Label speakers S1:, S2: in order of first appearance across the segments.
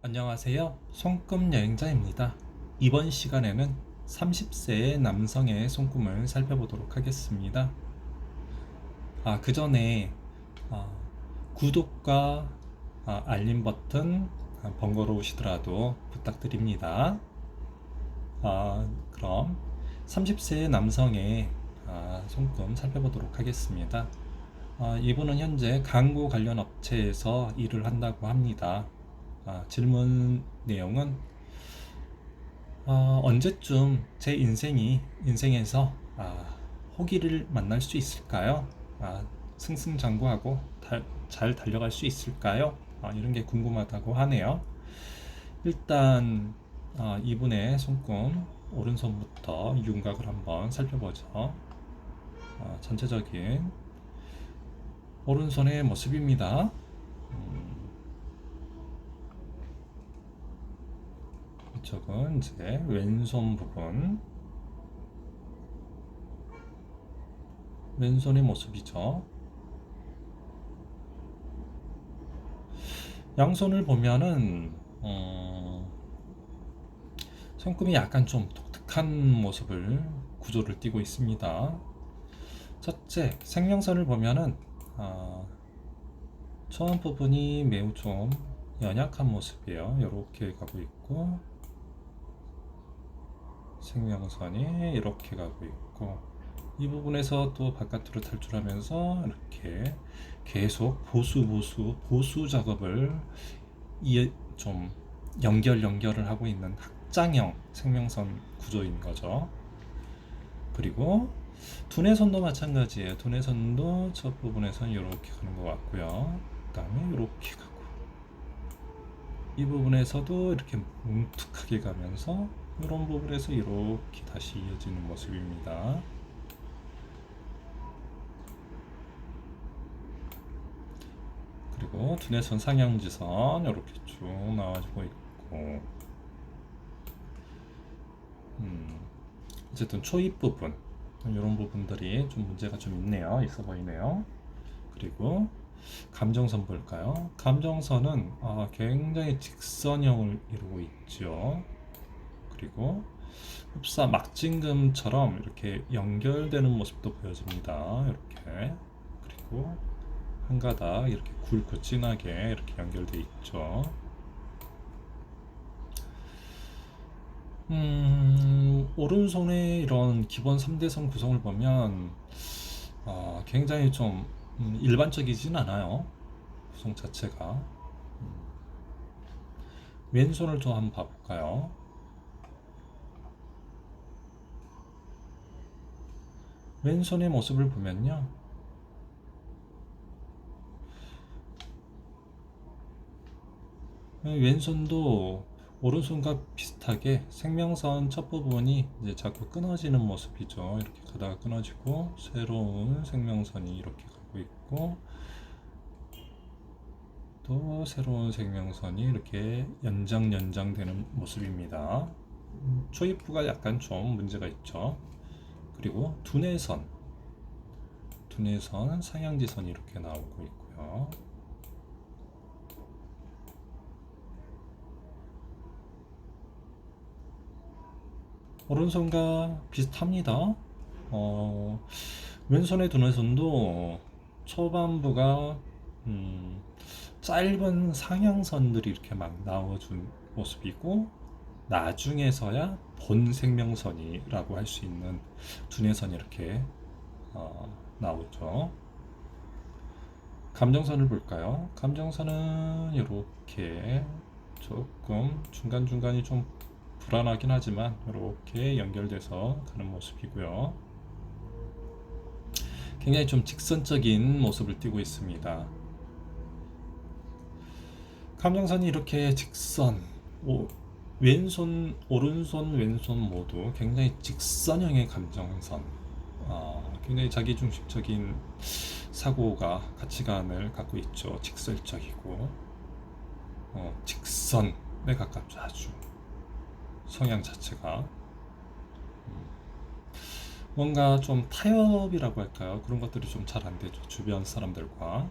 S1: 안녕하세요. 손금 여행자입니다. 이번 시간에는 30세의 남성의 손금을 살펴보도록 하겠습니다. 그 전에 구독과 알림 버튼 번거로우시더라도 부탁드립니다. 그럼 30세의 남성의 손금 살펴보도록 하겠습니다. 이분은 현재 광고 관련 업체에서 일을 한다고 합니다. 질문 내용은 언제쯤 제 인생에서 호기를 만날 수 있을까요? 승승장구하고 잘 달려갈 수 있을까요? 이런 게 궁금하다고 하네요. 일단 이분의 손금 오른손부터 윤곽을 한번 살펴보죠. 전체적인 오른손의 모습입니다. 이쪽은 이제 왼손 부분, 왼손의 모습이죠. 양손을 보면은 손금이 약간 좀 독특한 모습을 구조를 띠고 있습니다. 첫째, 생명선을 보면은 처음 부분이 매우 좀 연약한 모습이에요. 이렇게 가고 있고, 생명선이 이렇게 가고 있고, 이 부분에서 또 바깥으로 탈출하면서 이렇게 계속 보수 작업을 좀 연결을 하고 있는 확장형 생명선 구조인 거죠. 그리고 두뇌선도 마찬가지예요. 두뇌선도 첫 부분에서는 이렇게 가는 것 같고요. 그 다음에 이렇게 가고, 이 부분에서도 이렇게 뭉툭하게 가면서 이런 부분에서 이렇게 다시 이어지는 모습입니다. 그리고 두뇌선 상향지선 이렇게 쭉 나와주고 있고, 어쨌든 초입 부분 이런 부분들이 좀 문제가 좀 있어 보이네요. 그리고 감정선 볼까요? 감정선은 굉장히 직선형을 이루고 있죠. 그리고 흡사 막진금처럼 이렇게 연결되는 모습도 보여집니다. 이렇게. 그리고 한 가닥 이렇게 굵고 진하게 이렇게 연결되어 있죠. 오른손의 이런 기본 3대선 구성을 보면 굉장히 좀 일반적이진 않아요. 구성 자체가. 왼손을 좀 한번 봐볼까요? 왼손의 모습을 보면요, 왼손도 오른손과 비슷하게 생명선 첫 부분이 이제 자꾸 끊어지는 모습이죠. 이렇게 가다가 끊어지고 새로운 생명선이 이렇게 가고 있고, 또 새로운 생명선이 이렇게 연장되는 모습입니다. 초입부가 약간 좀 문제가 있죠. 그리고 두뇌선 상향지선이 이렇게 나오고 있고요. 오른손과 비슷합니다. 왼손의 두뇌선도 초반부가 짧은 상향선들이 이렇게 막 나와준 모습이고, 나중에서야 본 생명선이라고 할 수 있는 두뇌선이 이렇게 나오죠. 감정선을 볼까요? 감정선은 이렇게 조금 중간중간이 좀 불안하긴 하지만 이렇게 연결돼서 가는 모습이고요. 굉장히 좀 직선적인 모습을 띠고 있습니다. 감정선이 이렇게 직선, 오른손, 왼손 모두 굉장히 직선형의 감정선, 굉장히 자기중심적인 가치관을 갖고 있죠. 직설적이고, 직선에 가깝죠. 아주 성향 자체가 뭔가 좀 타협이라고 할까요? 그런 것들이 좀 잘 안 되죠. 주변 사람들과.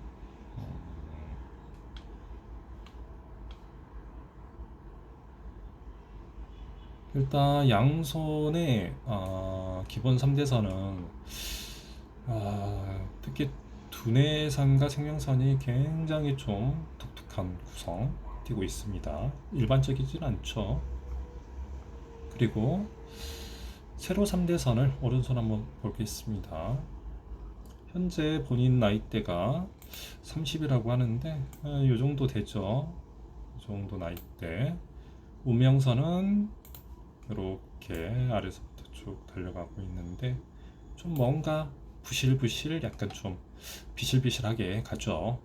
S1: 일단 양손의 기본 3대선은 특히 두뇌선과 생명선이 굉장히 좀 독특한 구성 띄고 있습니다. 일반적이진 않죠. 그리고 세로 3대선을 오른손 한번 보겠습니다. 현재 본인 나이대가 30이라고 하는데 이 정도 되죠. 이 정도 나이대. 운명선은 이렇게 아래서부터 쭉 달려가고 있는데 좀 뭔가 부실부실 약간 좀 비실비실하게 가죠.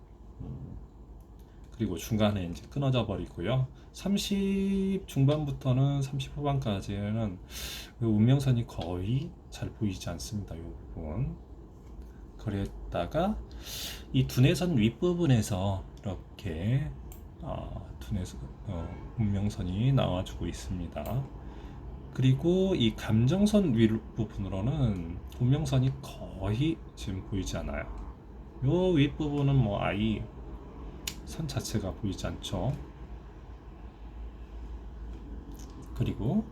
S1: 그리고 중간에 이제 끊어져 버리고요. 30 중반부터는 30 후반까지는 운명선이 거의 잘 보이지 않습니다. 이 부분. 그랬다가 이 두뇌선 윗부분에서 이렇게 두뇌선 운명선이 나와주고 있습니다. 그리고 이 감정선 윗부분으로는 운명선이 거의 지금 보이지 않아요. 요 윗부분은 뭐 아예 선 자체가 보이지 않죠. 그리고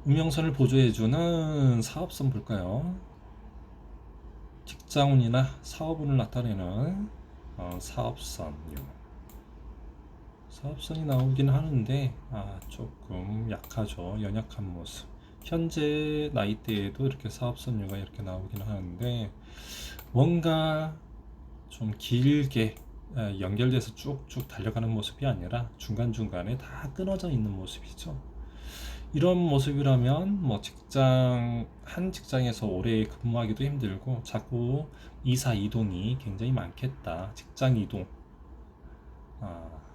S1: 운명선을 보조해주는 사업선 볼까요? 직장운이나 사업운을 나타내는 사업선요. 사업선이 나오긴 하는데 조금 약하죠. 연약한 모습. 현재 나이대에도 이렇게 사업선류가 이렇게 나오긴 하는데 뭔가 좀 길게 연결돼서 쭉쭉 달려가는 모습이 아니라 중간중간에 다 끊어져 있는 모습이죠. 이런 모습이라면 뭐 한 직장에서 오래 근무하기도 힘들고 자꾸 이사 이동이 굉장히 많겠다. 직장 이동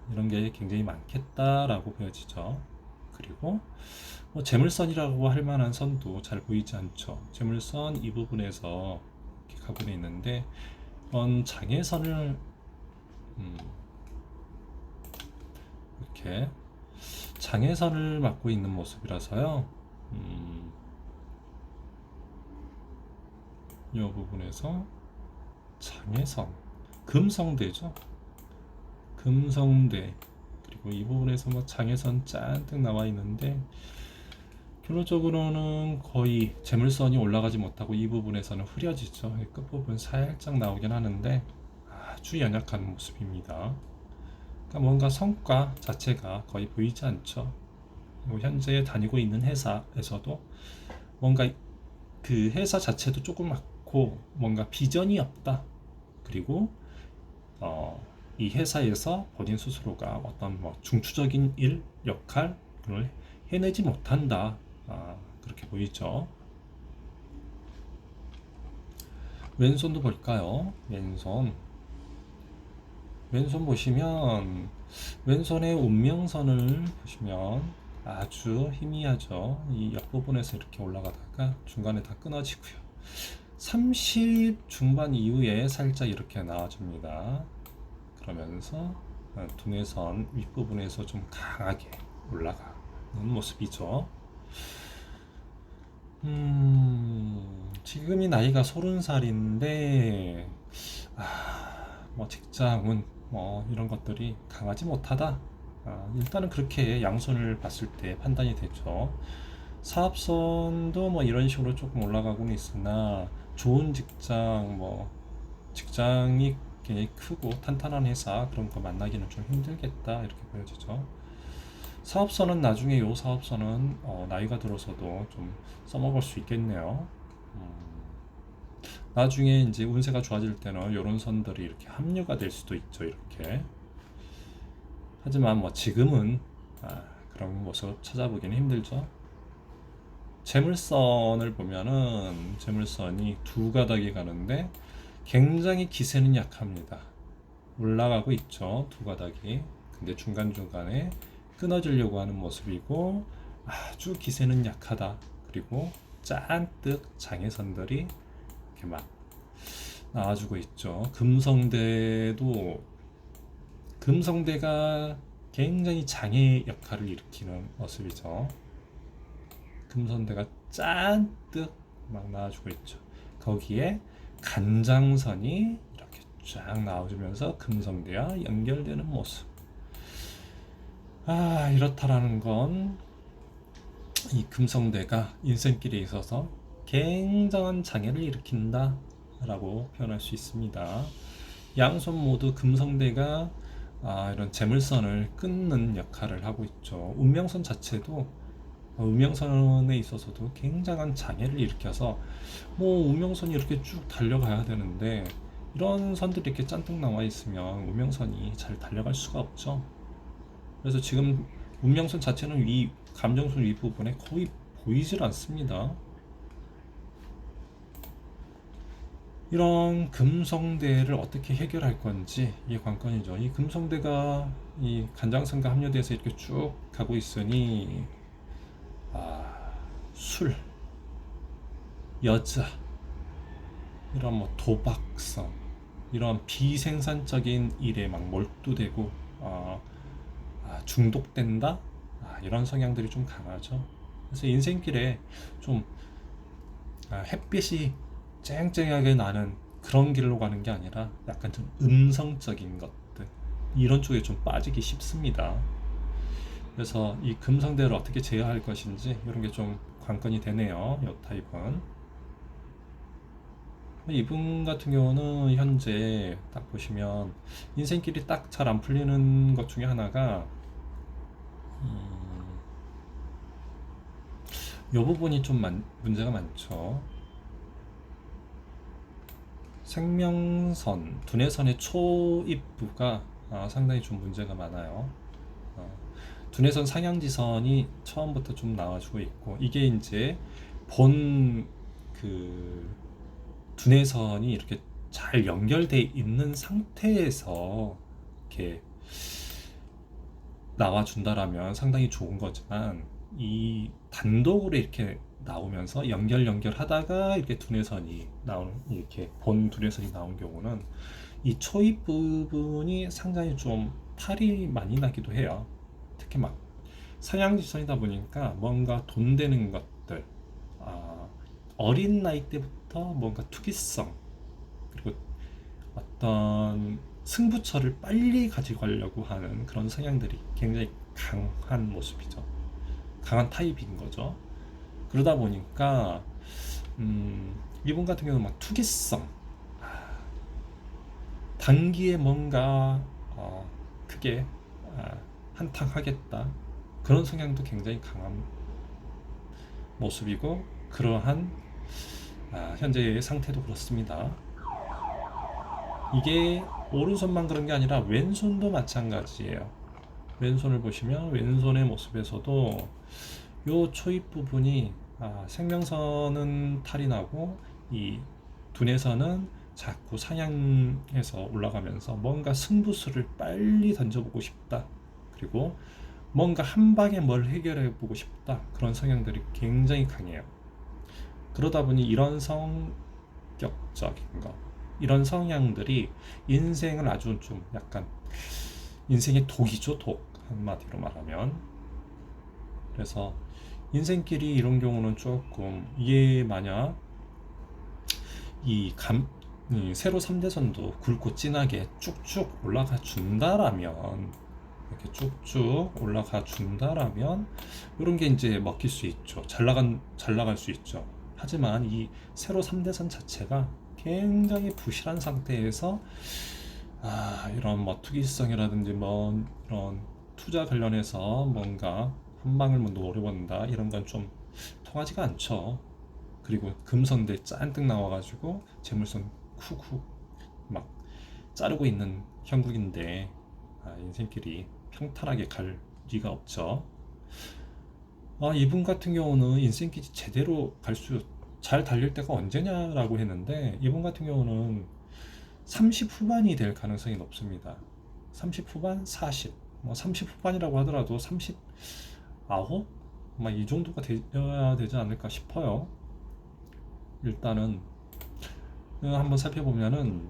S1: 이런 게 굉장히 많겠다라고 보여지죠. 그리고 뭐 재물선이라고 할 만한 선도 잘 보이지 않죠. 재물선 이 부분에서 이렇게 가고 있는데 장애선을 이렇게 장애선을 맡고 있는 모습이라서요. 이 부분에서 장애선, 금성대죠. 금성대. 그리고 이 부분에서 뭐 장애선 잔뜩 나와 있는데 결론적으로는 거의 재물선이 올라가지 못하고 이 부분에서는 흐려지죠. 끝부분 살짝 나오긴 하는데 아주 연약한 모습입니다. 그러니까 뭔가 성과 자체가 거의 보이지 않죠. 그리고 현재 다니고 있는 회사에서도 뭔가 그 회사 자체도 조그맣고 뭔가 비전이 없다. 그리고 이 회사에서 본인 스스로가 어떤 뭐 중추적인 일, 역할을 해내지 못한다. 그렇게 보이죠. 왼손도 볼까요? 왼손 보시면 왼손의 운명선을 보시면 아주 희미하죠. 이 옆부분에서 이렇게 올라가다가 중간에 다 끊어지고요. 30 중반 이후에 살짝 이렇게 나와줍니다. 그러면서 두뇌선 윗부분에서 좀 강하게 올라가는 모습이죠. 지금이 나이가 30살인데 뭐 직장은 뭐 이런 것들이 강하지 못하다. 일단은 그렇게 양손을 봤을 때 판단이 되죠. 사업선도 뭐 이런 식으로 조금 올라가고는 있으나 좋은 직장, 뭐 직장이 굉장히 크고 탄탄한 회사 그런 거 만나기는 좀 힘들겠다 이렇게 보여지죠. 사업선은 나중에 요 사업선은 나이가 들어서도 좀 써먹을 수 있겠네요. 나중에 이제 운세가 좋아질 때는 이런 선들이 이렇게 합류가 될 수도 있죠. 이렇게. 하지만 뭐 지금은 그런 모습 찾아보기는 힘들죠. 재물선을 보면은 재물선이 두 가닥이 가는데 굉장히 기세는 약합니다. 올라가고 있죠. 두 가닥이. 근데 중간중간에 끊어지려고 하는 모습이고 아주 기세는 약하다. 그리고 잔뜩 장애선들이 이렇게 막 나와주고 있죠. 금성대가 굉장히 장애 역할을 일으키는 모습이죠. 금성대가 잔뜩 막 나와주고 있죠. 거기에 간장선이 이렇게 쫙 나와주면서 금성대와 연결되는 모습. 이렇다라는 건 이 금성대가 인생길에 있어서 굉장한 장애를 일으킨다 라고 표현할 수 있습니다. 양손 모두 금성대가 이런 재물선을 끊는 역할을 하고 있죠. 운명선 자체도 운명선에 있어서도 굉장한 장애를 일으켜서 뭐 운명선이 이렇게 쭉 달려가야 되는데 이런 선들이 이렇게 잔뜩 나와 있으면 운명선이 잘 달려갈 수가 없죠. 그래서 지금 운명선 자체는 위 감정선 윗부분에 거의 보이질 않습니다. 이런 금성대를 어떻게 해결할 건지 이게 관건이죠. 이 금성대가 이 간장선과 합류돼서 이렇게 쭉 가고 있으니 술, 여자, 이런 뭐 도박성, 이런 비생산적인 일에 막 몰두되고 중독된다, 이런 성향들이 좀 강하죠. 그래서 인생길에 좀 햇빛이 쨍쨍하게 나는 그런 길로 가는 게 아니라 약간 좀 음성적인 것들, 이런 쪽에 좀 빠지기 쉽습니다. 그래서 이 금성대를 어떻게 제어할 것인지 이런 게 좀 관건이 되네요. 이 타입은. 이분 같은 경우는 현재 딱 보시면 인생길이 딱 잘 안 풀리는 것 중에 하나가 이 부분이 좀 문제가 많죠. 생명선, 두뇌선의 초입부가 상당히 좀 문제가 많아요. 두뇌선 상향지선이 처음부터 좀 나와주고 있고, 이게 이제 본 그 두뇌선이 이렇게 잘 연결돼 있는 상태에서 이렇게 나와준다라면 상당히 좋은 거지만, 이 단독으로 이렇게 나오면서 연결하다가 이렇게 두뇌선이 나오는, 이렇게 본 두뇌선이 나온 경우는 이 초입 부분이 상당히 좀 탈이 많이 나기도 해요. 특히 막 상향지선이다 보니까 뭔가 돈 되는 것들, 어린 나이 때부터 뭔가 투기성, 그리고 어떤 승부처를 빨리 가지고 가려고 하는 그런 성향들이 굉장히 강한 모습이죠. 강한 타입인 거죠. 그러다 보니까 이분 같은 경우는 막 투기성, 단기에 뭔가 크게 한탕하겠다, 그런 성향도 굉장히 강한 모습이고, 그러한 현재의 상태도 그렇습니다. 이게 오른손만 그런 게 아니라 왼손도 마찬가지예요. 왼손을 보시면 왼손의 모습에서도 요 초입 부분이 생명선은 탈이 나고, 이 두뇌선은 자꾸 상향해서 올라가면서 뭔가 승부수를 빨리 던져보고 싶다, 그리고 뭔가 한 방에 뭘 해결해 보고 싶다, 그런 성향들이 굉장히 강해요. 그러다 보니 이런 성격적인 거, 이런 성향들이 인생을 아주 좀 약간 인생의 독이죠, 독, 한마디로 말하면. 그래서 인생길이 이런 경우는 조금, 이게 만약 이 세로 3대선도 굵고 진하게 쭉쭉 올라가 준다라면, 이렇게 쭉쭉 올라가 준다라면 이런 게 이제 먹힐 수 있죠. 잘 나갈 수 있죠. 하지만 이 세로 3대선 자체가 굉장히 부실한 상태에서 이런 뭐 투기성이라든지 뭐 이런 투자 관련해서 뭔가 한 방을 뭐 노려본다, 이런 건 좀 통하지가 않죠. 그리고 금성대 짠뜩 나와가지고 재물선 쿡쿡 막 자르고 있는 형국인데 인생길이 평탄하게 갈 리가 없죠. 이분 같은 경우는 인생길이 제대로 잘 달릴 때가 언제냐라고 했는데, 이분 같은 경우는 30 후반이 될 가능성이 높습니다. 30 후반, 40, 뭐 30 후반이라고 하더라도 39, 이 정도가 되어야 되지 않을까 싶어요. 일단은 한번 살펴보면은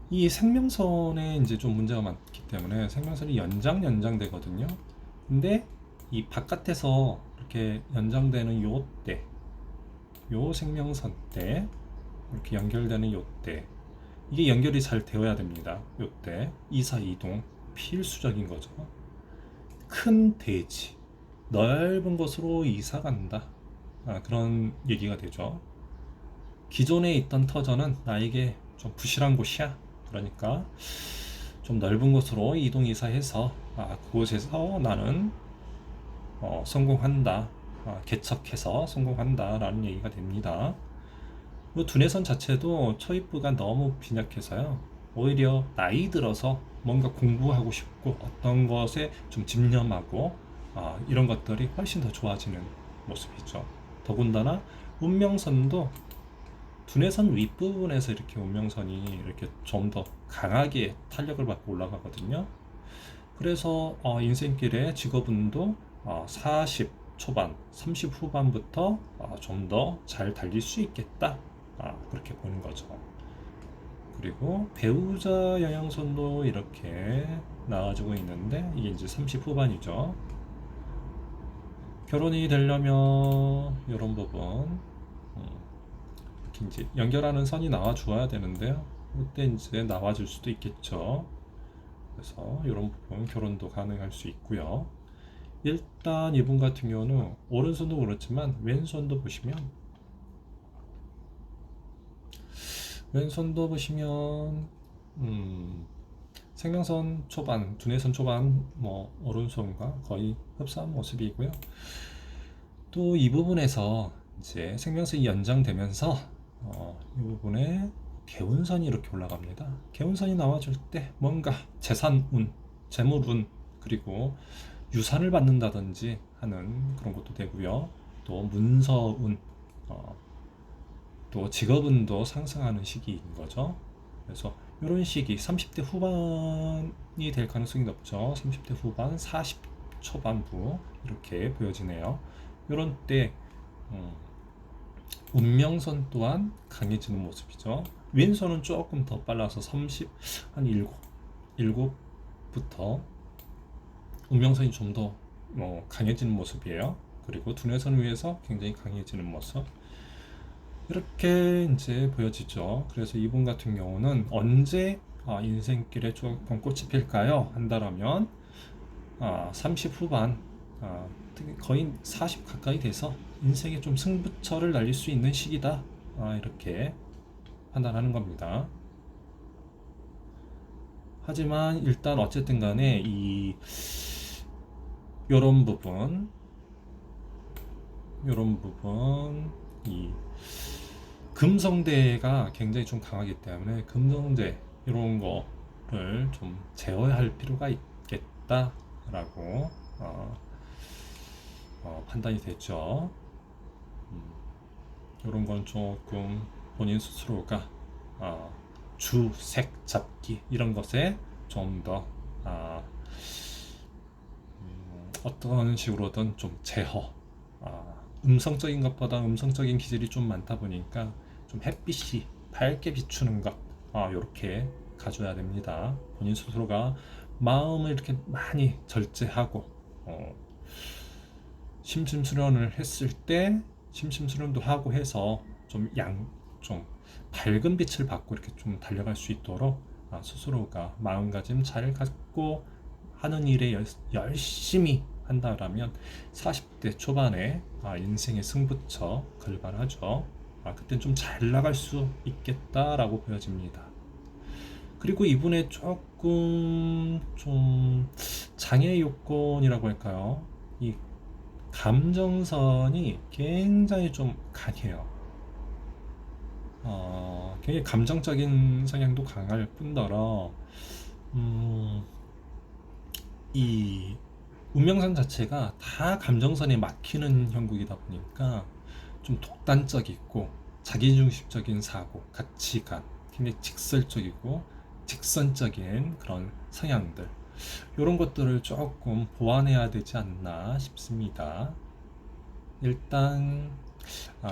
S1: 이 생명선에 이제 좀 문제가 많기 때문에 생명선이 연장되거든요. 근데 이 바깥에서 이렇게 연장되는 요 생명선 때, 이렇게 연결되는 요 때, 이게 연결이 잘 되어야 됩니다. 요 때 이사 이동 필수적인 거죠. 큰 대지, 넓은 곳으로 이사 간다. 그런 얘기가 되죠. 기존에 있던 터전은 나에게 좀 부실한 곳이야. 그러니까 좀 넓은 곳으로 이동 이사해서 그곳에서 나는 성공한다. 개척해서 성공한다 라는 얘기가 됩니다. 두뇌선 자체도 초입부가 너무 빈약해서요. 오히려 나이 들어서 뭔가 공부하고 싶고 어떤 것에 좀 집념하고 이런 것들이 훨씬 더 좋아지는 모습이죠. 더군다나 운명선도 두뇌선 윗부분에서 이렇게 운명선이 이렇게 좀 더 강하게 탄력을 받고 올라가거든요. 그래서 인생길의 직업운도 40 초반, 30 후반부터 좀 더 잘 달릴 수 있겠다. 그렇게 보는 거죠. 그리고 배우자 영향선도 이렇게 나와주고 있는데 이게 이제 30 후반이죠. 결혼이 되려면 이런 부분 이렇게 이제 연결하는 선이 나와 주어야 되는데요. 이때 이제 나와줄 수도 있겠죠. 그래서 이런 부분 결혼도 가능할 수 있고요. 일단 이분 같은 경우는 오른손도 그렇지만 왼손도 보시면 생명선 초반, 두뇌선 초반 오른손과 거의 흡사한 모습이고요. 또 이 부분에서 이제 생명선이 연장되면서 이 부분에 개운선이 이렇게 올라갑니다. 개운선이 나와줄 때 뭔가 재산운, 재물운, 그리고 유산을 받는다든지 하는 그런 것도 되고요. 또 문서운, 또 직업운도 상승하는 시기인 거죠. 그래서 이런 시기 30대 후반이 될 가능성이 높죠. 30대 후반, 40 초반부 이렇게 보여지네요. 이런 때 운명선 또한 강해지는 모습이죠. 왼손은 조금 더 빨라서 30, 한 7부터 운명선이 좀 더 강해지는 모습이에요. 그리고 두뇌선 위에서 굉장히 강해지는 모습. 이렇게 이제 보여지죠. 그래서 이분 같은 경우는 언제 인생길에 조금 꽃이 필까요? 한다라면 30 후반, 거의 40 가까이 돼서 인생에 좀 승부처를 날릴 수 있는 시기다. 이렇게 판단하는 겁니다. 하지만 일단 어쨌든 간에 요런 부분 이 금성대가 굉장히 좀 강하기 때문에 금성대 이런 거를 좀 제어할 필요가 있겠다라고 판단이 됐죠. 이런 건 조금 본인 스스로가 주, 색, 잡기 이런 것에 좀 더 어떤 식으로든 좀 제어, 음성적인 것보다 음성적인 기질이 좀 많다 보니까 좀 햇빛이 밝게 비추는 것 이렇게 가져야 됩니다. 본인 스스로가 마음을 이렇게 많이 절제하고 심심수련을 했을 때 심심수련도 하고 해서 좀 밝은 빛을 받고 이렇게 좀 달려갈 수 있도록 스스로가 마음가짐 잘 갖고 하는 일에 열심히 한다라면 40대 초반에 인생의 승부처 걸발하죠. 그땐 좀 잘 나갈 수 있겠다라고 보여집니다. 그리고 이분의 조금 좀 장애 요건이라고 할까요? 이 감정선이 굉장히 좀 강해요. 굉장히 감정적인 성향도 강할 뿐더러 이 운명선 자체가 다 감정선에 막히는 형국이다 보니까 좀 독단적이고 자기중심적인 사고, 가치관, 굉장히 직설적이고 직선적인 그런 성향들 이런 것들을 조금 보완해야 되지 않나 싶습니다. 일단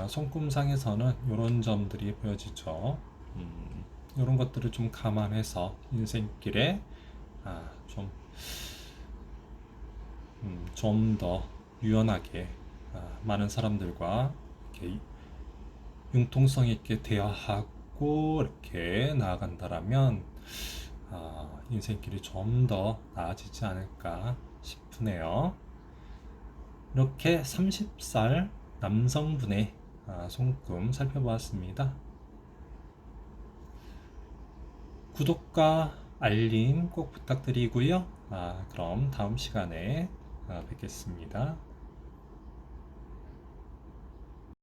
S1: 손금상에서는 이런 점들이 보여지죠. 이런 것들을 좀 감안해서 인생길에 좀 더 유연하게 많은 사람들과 이렇게 융통성 있게 대화하고 이렇게 나아간다라면 인생길이 좀 더 나아지지 않을까 싶으네요. 이렇게 30살 남성분의 손금 살펴보았습니다. 구독과 알림 꼭 부탁드리고요. 그럼 다음 시간에 뵙겠습니다.